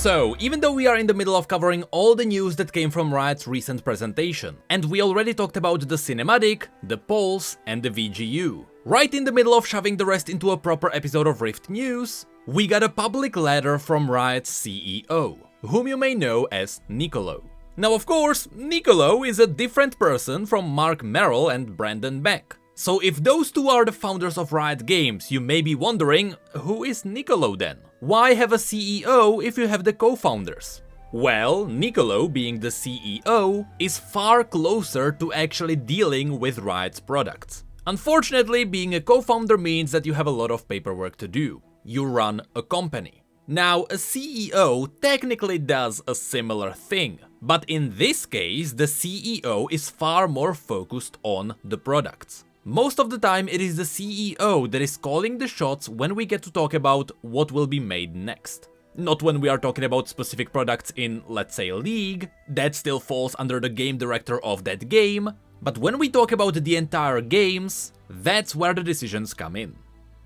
So, even though we are in the middle of covering all the news that came from Riot's recent presentation, and we already talked about the cinematic, the polls, and the VGU, right in the middle of shoving the rest into a proper episode of Rift News, we got a public letter from Riot's CEO, whom you may know as Nicolo. Now of course, Nicolo is a different person from Mark Merrill and Brandon Beck. So if those two are the founders of Riot Games, you may be wondering, who is Nicolo then? Why have a CEO if you have the co-founders? Well, Nicolo, being the CEO, is far closer to actually dealing with Riot's products. Unfortunately, being a co-founder means that you have a lot of paperwork to do. You run a company. Now, a CEO technically does a similar thing, but in this case, the CEO is far more focused on the products. Most of the time, it is the CEO that is calling the shots when we get to talk about what will be made next. Not when we are talking about specific products in, let's say, League, that still falls under the game director of that game, but when we talk about the entire games, that's where the decisions come in.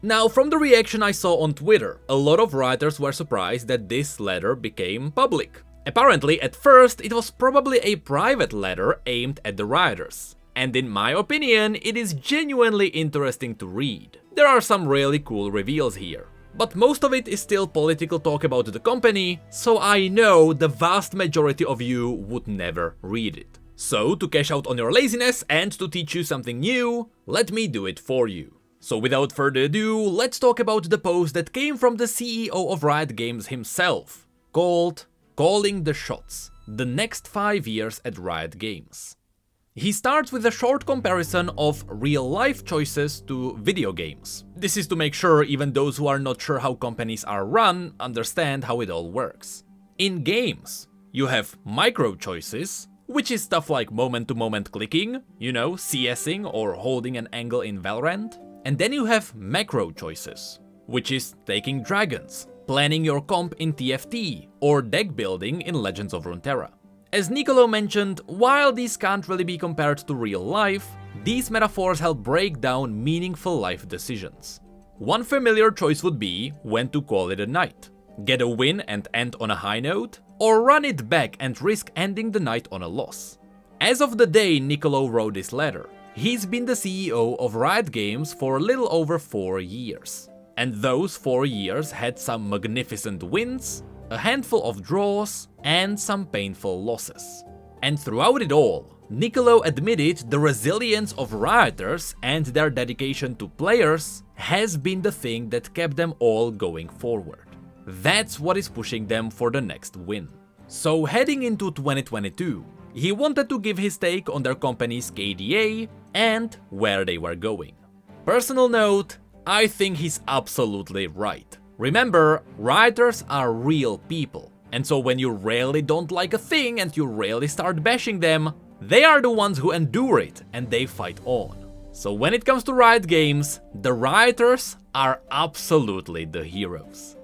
Now, from the reaction I saw on Twitter, a lot of writers were surprised that this letter became public. Apparently, at first, it was probably a private letter aimed at the rioters. And in my opinion, it is genuinely interesting to read. There are some really cool reveals here. But most of it is still political talk about the company, so I know the vast majority of you would never read it. So, to cash out on your laziness and to teach you something new, let me do it for you. So without further ado, let's talk about the post that came from the CEO of Riot Games himself, called Calling the Shots, the next 5 years at Riot Games. He starts with a short comparison of real-life choices to video games. This is to make sure even those who are not sure how companies are run understand how it all works. In games, you have micro-choices, which is stuff like moment-to-moment clicking, you know, CSing or holding an angle in Valorant. And then you have macro-choices, which is taking dragons, planning your comp in TFT, or deck building in Legends of Runeterra. As Nicolo mentioned, while these can't really be compared to real life, these metaphors help break down meaningful life decisions. One familiar choice would be when to call it a night. Get a win and end on a high note, or run it back and risk ending the night on a loss. As of the day Nicolo wrote this letter, he's been the CEO of Riot Games for a little over 4 years. And those 4 years had some magnificent wins, a handful of draws, and some painful losses. And throughout it all, Nicolo admitted the resilience of rioters and their dedication to players has been the thing that kept them all going forward. That's what is pushing them for the next win. So heading into 2022, he wanted to give his take on their company's KDA and where they were going. Personal note, I think he's absolutely right. Remember, rioters are real people, and so when you really don't like a thing and you really start bashing them, they are the ones who endure it and they fight on. So when it comes to Riot Games, the rioters are absolutely the heroes.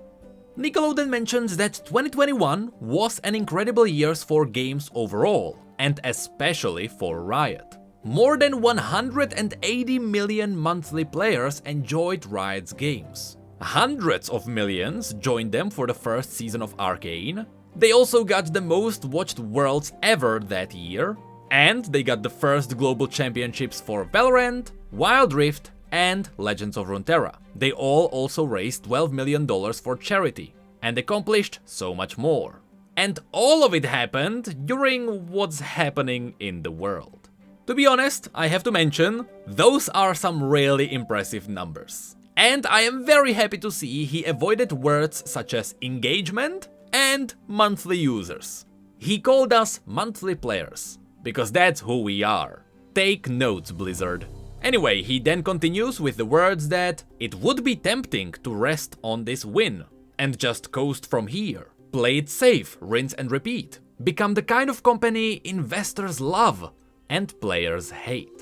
Nicolo then mentions that 2021 was an incredible year for games overall, and especially for Riot. More than 180 million monthly players enjoyed Riot's games. Hundreds of millions joined them for the first season of Arcane. They also got the most watched worlds ever that year, and they got the first global championships for Valorant, Wild Rift, and Legends of Runeterra. They all also raised $12 million for charity, and accomplished so much more. And all of it happened during what's happening in the world. To be honest, I have to mention, those are some really impressive numbers. And I am very happy to see he avoided words such as engagement and monthly users. He called us monthly players, because that's who we are. Take notes, Blizzard. Anyway, he then continues with the words that it would be tempting to rest on this win and just coast from here. Play it safe, rinse and repeat. Become the kind of company investors love and players hate.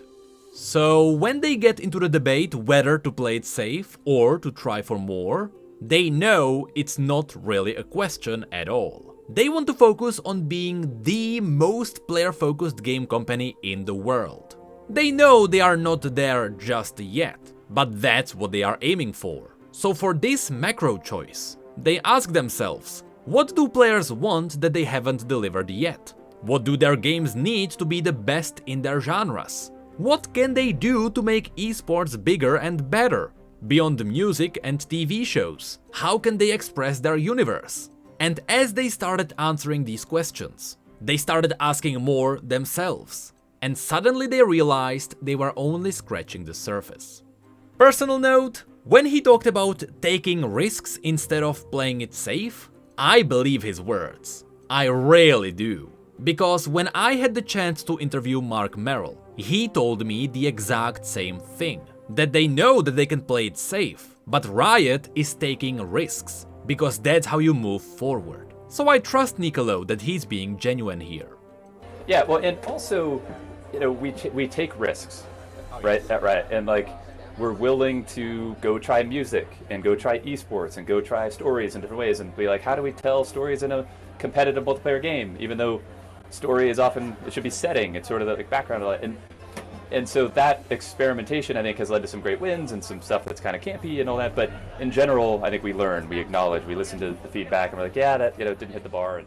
So when they get into the debate whether to play it safe or to try for more, they know it's not really a question at all. They want to focus on being the most player-focused game company in the world. They know they are not there just yet, but that's what they are aiming for. So for this macro choice, they ask themselves, What do players want that they haven't delivered yet? What do their games need to be the best in their genres? What can they do to make esports bigger and better? Beyond music and TV shows, how can they express their universe? And as they started answering these questions, they started asking more themselves. And suddenly they realized they were only scratching the surface. Personal note, when he talked about taking risks instead of playing it safe, I believe his words. I really do. Because when I had the chance to interview Mark Merrill, he told me the exact same thing. That they know that they can play it safe, but Riot is taking risks, because that's how you move forward. So I trust Nicolo that he's being genuine here. Yeah, well, and also, you know, we take risks, right? Right, and like, we're willing to go try music and go try esports and go try stories in different ways and be like, how do we tell stories in a competitive multiplayer game? Even though story is often, it should be setting, it's sort of the like, background, and so that experimentation, I think, has led to some great wins and some stuff that's kind of campy and all that. But in general, I think we learn, we acknowledge, we listen to the feedback, and we're like, yeah, that didn't hit the bar.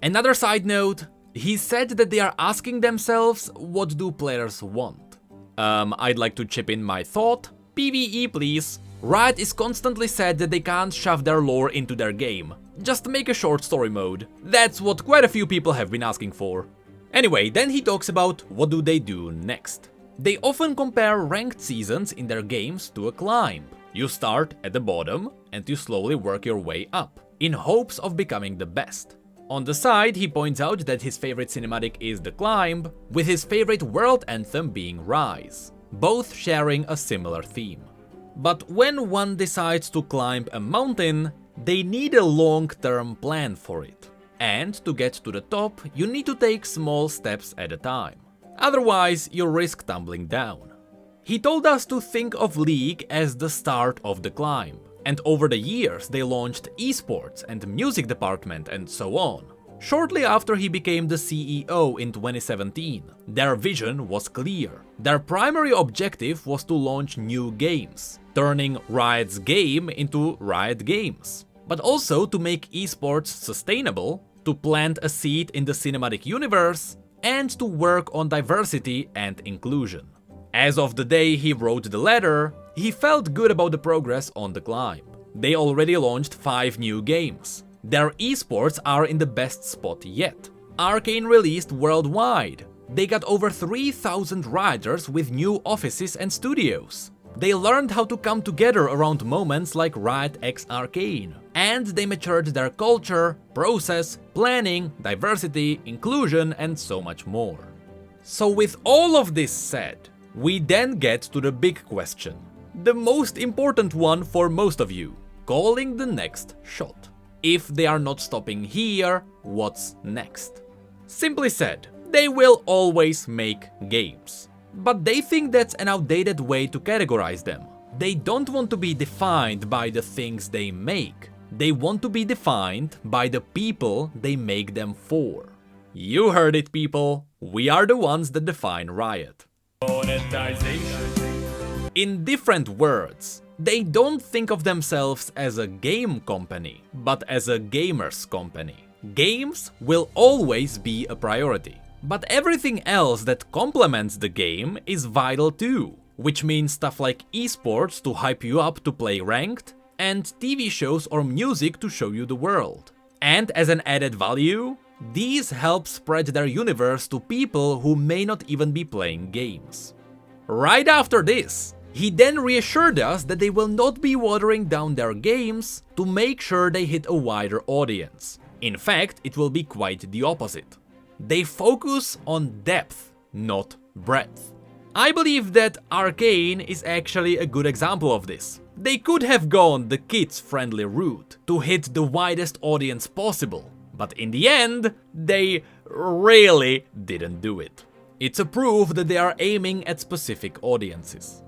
Another side note, he said that they are asking themselves, what do players want? I'd like to chip in my thought. PvE, please. Riot is constantly said that they can't shove their lore into their game. Just make a short story mode. That's what quite a few people have been asking for. Anyway, then he talks about what do they do next. They often compare ranked seasons in their games to a climb. You start at the bottom and you slowly work your way up, in hopes of becoming the best. On the side, he points out that his favorite cinematic is The Climb, with his favorite world anthem being Rise, both sharing a similar theme. But when one decides to climb a mountain, they need a long-term plan for it. And to get to the top, you need to take small steps at a time. Otherwise, you risk tumbling down. He told us to think of League as the start of the climb. And over the years, they launched esports and music department and so on. Shortly after he became the CEO in 2017, their vision was clear. Their primary objective was to launch new games, turning Riot's game into Riot Games. But also to make esports sustainable, to plant a seed in the cinematic universe, and to work on diversity and inclusion. As of the day he wrote the letter, he felt good about the progress on the climb. They already launched 5 new games. Their esports are in the best spot yet. Arcane released worldwide. They got over 3,000 writers with new offices and studios. They learned how to come together around moments like Riot X Arcane, and they matured their culture, process, planning, diversity, inclusion, and so much more. So with all of this said, we then get to the big question, the most important one for most of you, calling the next shot. If they are not stopping here, what's next? Simply said, they will always make games. But they think that's an outdated way to categorize them. They don't want to be defined by the things they make. They want to be defined by the people they make them for. You heard it, people. We are the ones that define Riot. Monetization. In different words, they don't think of themselves as a game company, but as a gamers company. Games will always be a priority. But everything else that complements the game is vital too, which means stuff like esports to hype you up to play ranked, and TV shows or music to show you the world. And as an added value, these help spread their universe to people who may not even be playing games. Right after this, he then reassured us that they will not be watering down their games to make sure they hit a wider audience. In fact, it will be quite the opposite. They focus on depth, not breadth. I believe that Arcane is actually a good example of this. They could have gone the kids-friendly route to hit the widest audience possible, but in the end, they really didn't do it. It's a proof that they are aiming at specific audiences.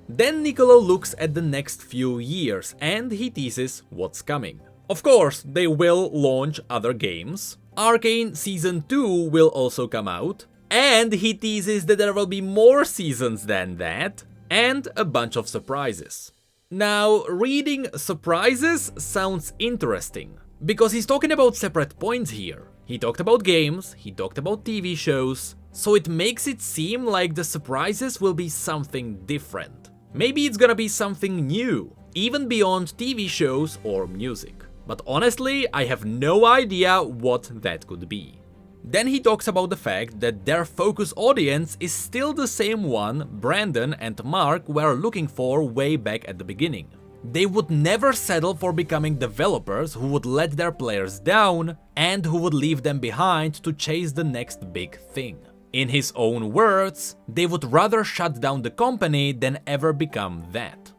Then Nicolo looks at the next few years and he teases what's coming. Of course, they will launch other games. Arcane Season 2 will also come out, and he teases that there will be more seasons than that, and a bunch of surprises. Now, reading surprises sounds interesting, Because he's talking about separate points here. He talked about games, he talked about TV shows, so it makes it seem like the surprises will be something different. Maybe it's gonna be something new, even beyond TV shows or music. But honestly, I have no idea what that could be. Then he talks about the fact that their focus audience is still the same one Brandon and Mark were looking for way back at the beginning. They would never settle for becoming developers who would let their players down and who would leave them behind to chase the next big thing. In his own words, they would rather shut down the company than ever become that.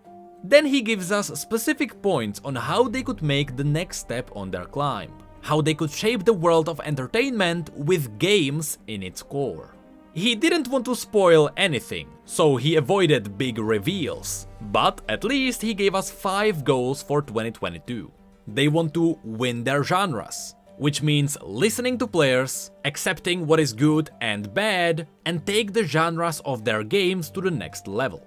Then he gives us specific points on how they could make the next step on their climb, how they could shape the world of entertainment with games in its core. He didn't want to spoil anything, so he avoided big reveals, but at least he gave us 5 goals for 2022. They want to win their genres, which means listening to players, accepting what is good and bad, and take the genres of their games to the next level.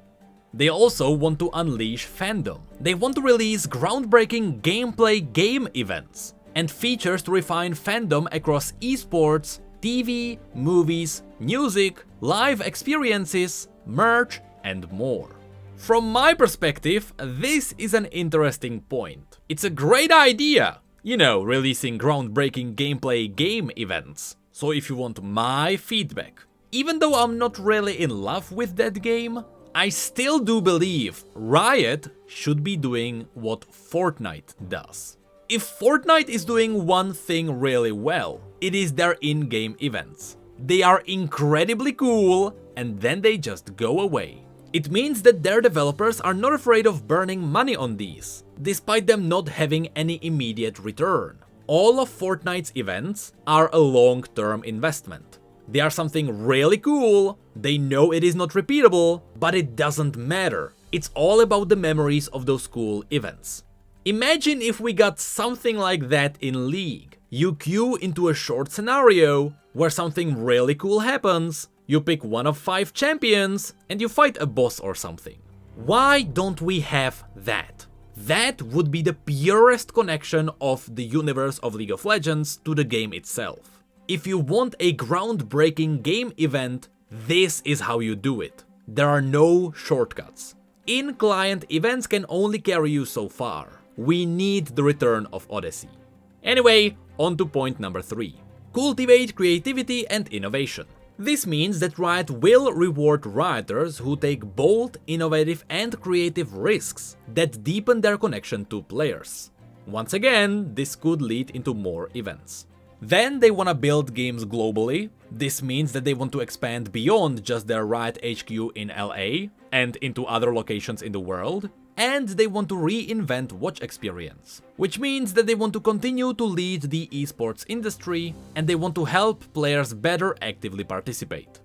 They also want to unleash fandom. They want to release groundbreaking gameplay game events and features to refine fandom across esports, TV, movies, music, live experiences, merch, and more. From my perspective, this is an interesting point. It's a great idea, you know, releasing groundbreaking gameplay game events. So if you want my feedback, even though I'm not really in love with that game, I still do believe Riot should be doing what Fortnite does. If Fortnite is doing one thing really well, it is their in-game events. They are incredibly cool, and then they just go away. It means that their developers are not afraid of burning money on these, despite them not having any immediate return. All of Fortnite's events are a long-term investment. They are something really cool, they know it is not repeatable, but it doesn't matter. It's all about the memories of those cool events. Imagine if we got something like that in League. You queue into a short scenario where something really cool happens, you pick one of 5 champions, and you fight a boss or something. Why don't we have that? That would be the purest connection of the universe of League of Legends to the game itself. If you want a groundbreaking game event, this is how you do it. There are no shortcuts. In-client events can only carry you so far. We need the return of Odyssey. Anyway, on to point number 3. Cultivate creativity and innovation. This means that Riot will reward Rioters who take bold, innovative and creative risks that deepen their connection to players. Once again, this could lead into more events. Then they wanna build games globally. This means that they want to expand beyond just their Riot HQ in LA and into other locations in the world. And they want to reinvent watch experience, which means that they want to continue to lead the esports industry and they want to help players better actively participate.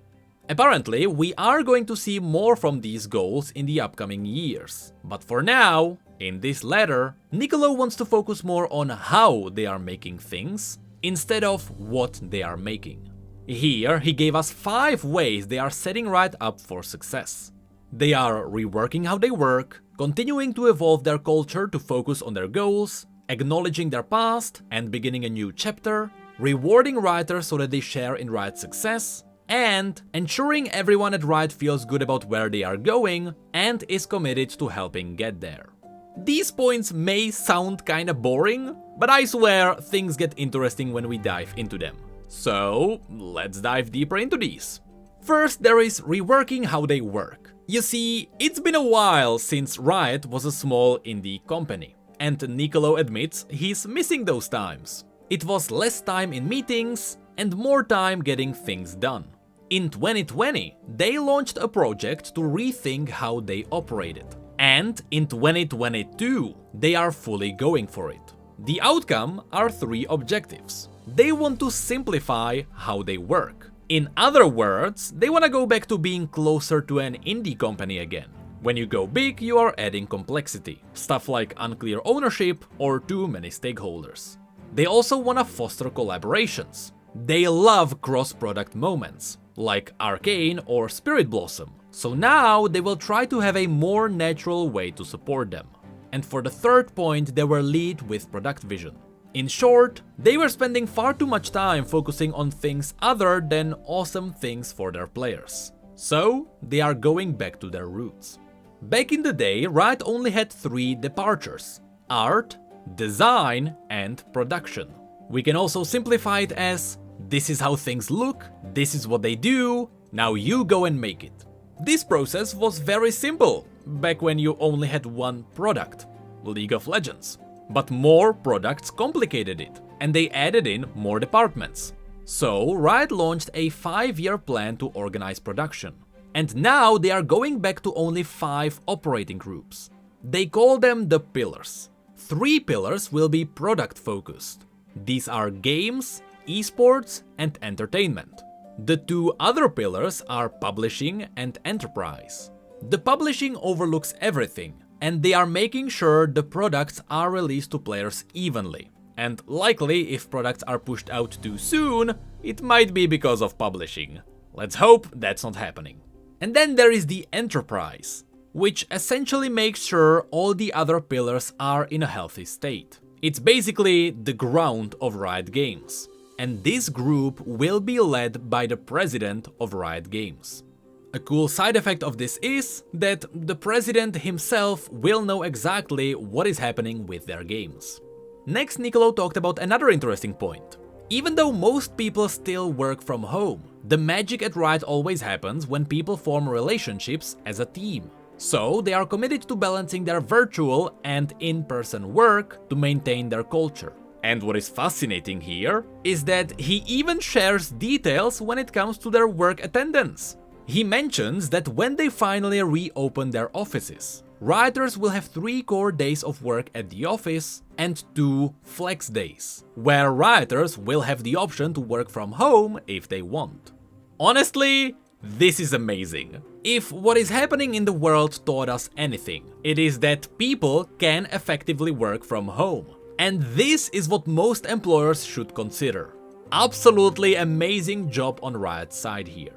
Apparently, we are going to see more from these goals in the upcoming years, but for now, in this letter, Nicolo wants to focus more on how they are making things instead of what they are making. Here, he gave us 5 ways they are setting Riot up for success. They are reworking how they work, continuing to evolve their culture to focus on their goals, acknowledging their past and beginning a new chapter, rewarding Rioters so that they share in Riot's success, and ensuring everyone at Riot feels good about where they are going and is committed to helping get there. These points may sound kinda boring, but I swear things get interesting when we dive into them. So let's dive deeper into these. First, there is reworking how they work. You see, it's been a while since Riot was a small indie company, and Nicolo admits he's missing those times. It was less time in meetings and more time getting things done. In 2020, they launched a project to rethink how they operated. And in 2022, they are fully going for it. The outcome are 3 objectives. They want to simplify how they work. In other words, they wanna go back to being closer to an indie company again. When you go big, you are adding complexity, stuff like unclear ownership or too many stakeholders. They also wanna foster collaborations. They love cross-product moments, like Arcane or Spirit Blossom, so now they will try to have a more natural way to support them. And for the third point, they will lead with product vision. In short, they were spending far too much time focusing on things other than awesome things for their players. So, they are going back to their roots. Back in the day, Riot only had 3 departures: art, design, and production. We can also simplify it as, this is how things look, this is what they do, now you go and make it. This process was very simple, back when you only had one product, League of Legends. But more products complicated it, and they added in more departments. So Riot launched a 5-year plan to organize production. And now they are going back to only 5 operating groups. They call them the pillars. 3 pillars will be product focused. These are games, esports, and entertainment. The 2 other pillars are publishing and enterprise. The publishing overlooks everything, and they are making sure the products are released to players evenly. And likely, if products are pushed out too soon, it might be because of publishing. Let's hope that's not happening. And then there is the enterprise, which essentially makes sure all the other pillars are in a healthy state. It's basically the ground of Riot Games. And this group will be led by the president of Riot Games. A cool side effect of this is that the president himself will know exactly what is happening with their games. Next, Nicolo talked about another interesting point. Even though most people still work from home, the magic at Riot always happens when people form relationships as a team. So they are committed to balancing their virtual and in-person work to maintain their culture. And what is fascinating here is that he even shares details when it comes to their work attendance. He mentions that when they finally reopen their offices, Rioters will have 3 core days of work at the office and 2 flex days, where Rioters will have the option to work from home if they want. Honestly, this is amazing. If what is happening in the world taught us anything, it is that people can effectively work from home. And this is what most employers should consider. Absolutely amazing job on Riot's side here.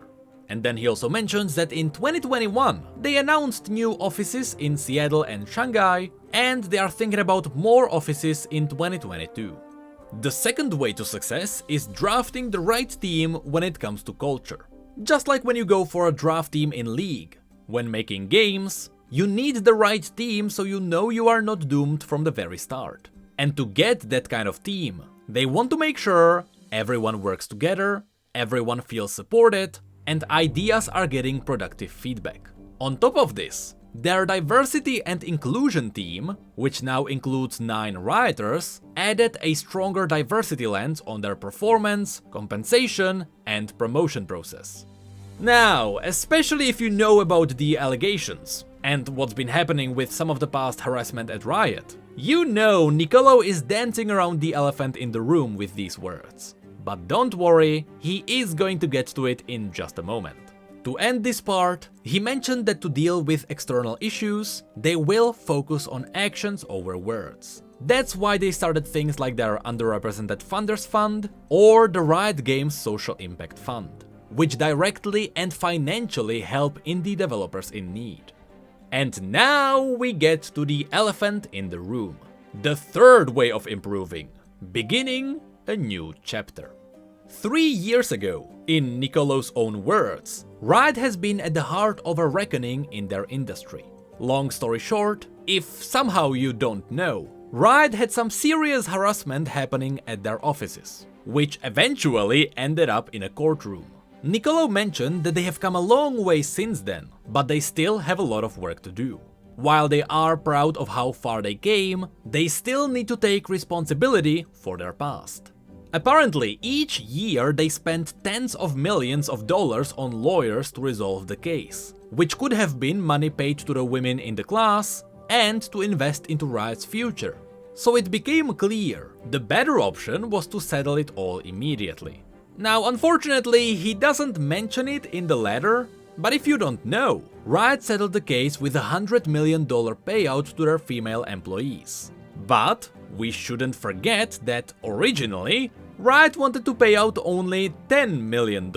And then he also mentions that in 2021, they announced new offices in Seattle and Shanghai, and they are thinking about more offices in 2022. The second way to success is drafting the right team when it comes to culture. Just like when you go for a draft team in League. When making games, you need the right team so you know you are not doomed from the very start. And to get that kind of team, they want to make sure everyone works together, everyone feels supported, and ideas are getting productive feedback. On top of this, their diversity and inclusion team, which now includes 9 Rioters, added a stronger diversity lens on their performance, compensation, and promotion process. Now, especially if you know about the allegations, and what's been happening with some of the past harassment at Riot, you know Nicolo is dancing around the elephant in the room with these words. But don't worry, he is going to get to it in just a moment. To end this part, he mentioned that to deal with external issues, they will focus on actions over words. That's why they started things like their Underrepresented Funders Fund or the Riot Games Social Impact Fund, which directly and financially help indie developers in need. And now we get to the elephant in the room. The third way of improving, beginning a new chapter. 3 years ago, in Nicolo's own words, Riot has been at the heart of a reckoning in their industry. Long story short, if somehow you don't know, Riot had some serious harassment happening at their offices, which eventually ended up in a courtroom. Nicolo mentioned that they have come a long way since then, but they still have a lot of work to do. While they are proud of how far they came, they still need to take responsibility for their past. Apparently, each year they spend tens of millions of dollars on lawyers to resolve the case, which could have been money paid to the women in the class and to invest into Riot's future. So it became clear the better option was to settle it all immediately. Now, unfortunately, he doesn't mention it in the letter, but if you don't know, Riot settled the case with a $100 million payout to their female employees. But we shouldn't forget that originally, Riot wanted to pay out only $10 million.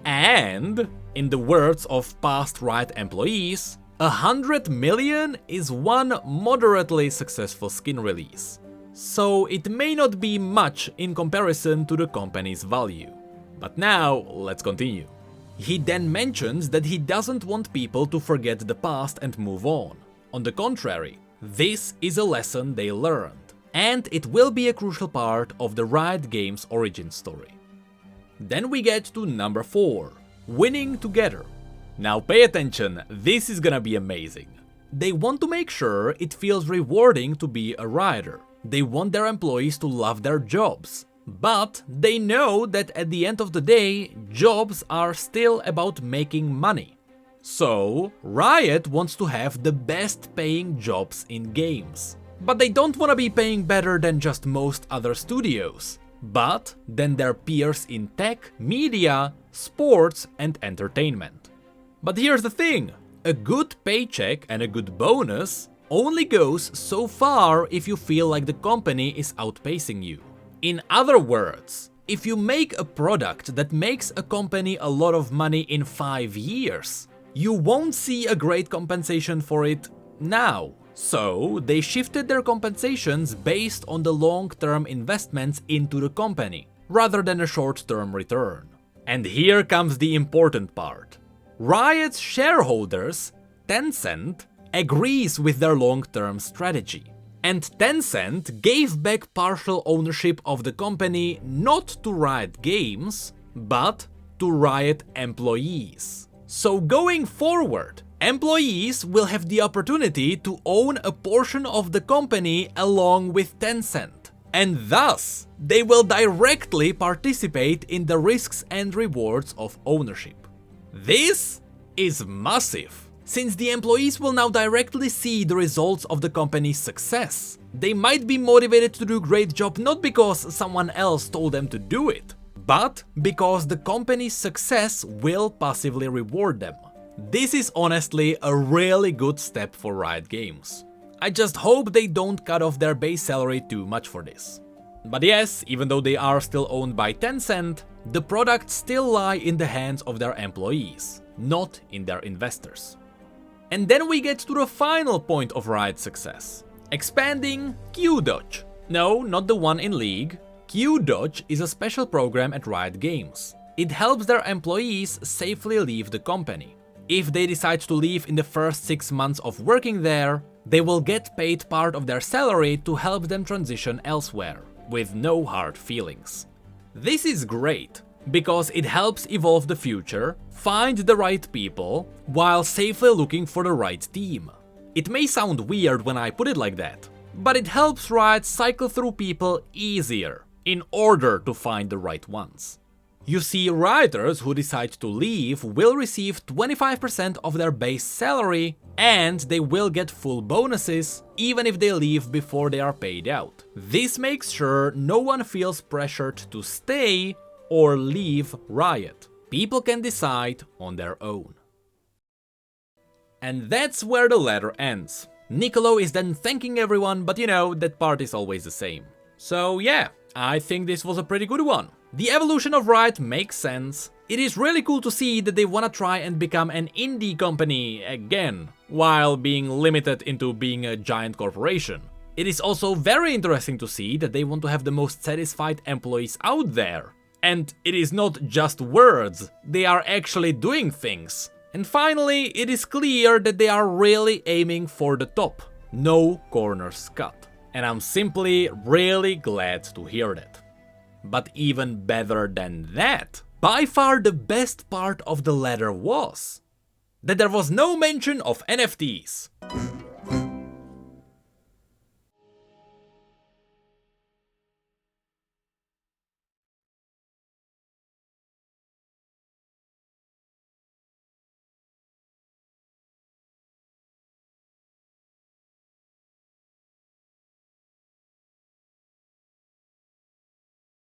And, in the words of past Riot employees, $100 million is one moderately successful skin release. so it may not be much in comparison to the company's value. But now, let's continue. He then mentions that he doesn't want people to forget the past and move on. On the contrary, this is a lesson they learned, and it will be a crucial part of the Riot Games origin story. Then we get to number 4, winning together. Now pay attention, this is gonna be amazing. They want to make sure it feels rewarding to be a Rioter. They want their employees to love their jobs. But they know that at the end of the day, jobs are still about making money. So, Riot wants to have the best paying jobs in games. But they don't want to be paying better than just most other studios, but than their peers in tech, media, sports and entertainment. But here's the thing, a good paycheck and a good bonus only goes so far if you feel like the company is outpacing you. In other words, if you make a product that makes a company a lot of money in 5 years, you won't see a great compensation for it now. So they shifted their compensations based on the long-term investments into the company, rather than a short-term return. And here comes the important part. Riot's shareholders, Tencent, agrees with their long-term strategy. And Tencent gave back partial ownership of the company not to Riot Games, but to Riot employees. So going forward, employees will have the opportunity to own a portion of the company along with Tencent. And thus, they will directly participate in the risks and rewards of ownership. This is massive. Since the employees will now directly see the results of the company's success, they might be motivated to do a great job not because someone else told them to do it, but because the company's success will passively reward them. This is honestly a really good step for Riot Games. I just hope they don't cut off their base salary too much for this. But yes, even though they are still owned by Tencent, the products still lie in the hands of their employees, not in their investors. And then we get to the final point of Riot's success, expanding Q-Dodge. No, not the one in League. Q-Dodge is a special program at Riot Games. It helps their employees safely leave the company. If they decide to leave in the first 6 months of working there, they will get paid part of their salary to help them transition elsewhere, with no hard feelings. This is great, because it helps evolve the future, find the right people, while safely looking for the right team. It may sound weird when I put it like that, but it helps Riot cycle through people easier, in order to find the right ones. You see, Rioters who decide to leave will receive 25% of their base salary, and they will get full bonuses, even if they leave before they are paid out. This makes sure no one feels pressured to stay or leave Riot. People can decide on their own. And that's where the letter ends. Niccolo is then thanking everyone, but you know, that part is always the same. So yeah, I think this was a pretty good one. The evolution of Riot makes sense. It is really cool to see that they wanna try and become an indie company again, while being limited into being a giant corporation. It is also very interesting to see that they want to have the most satisfied employees out there. And it is not just words, they are actually doing things. And finally, it is clear that they are really aiming for the top. No corners cut. And I'm simply really glad to hear that. But even better than that, by far the best part of the letter was that there was no mention of NFTs.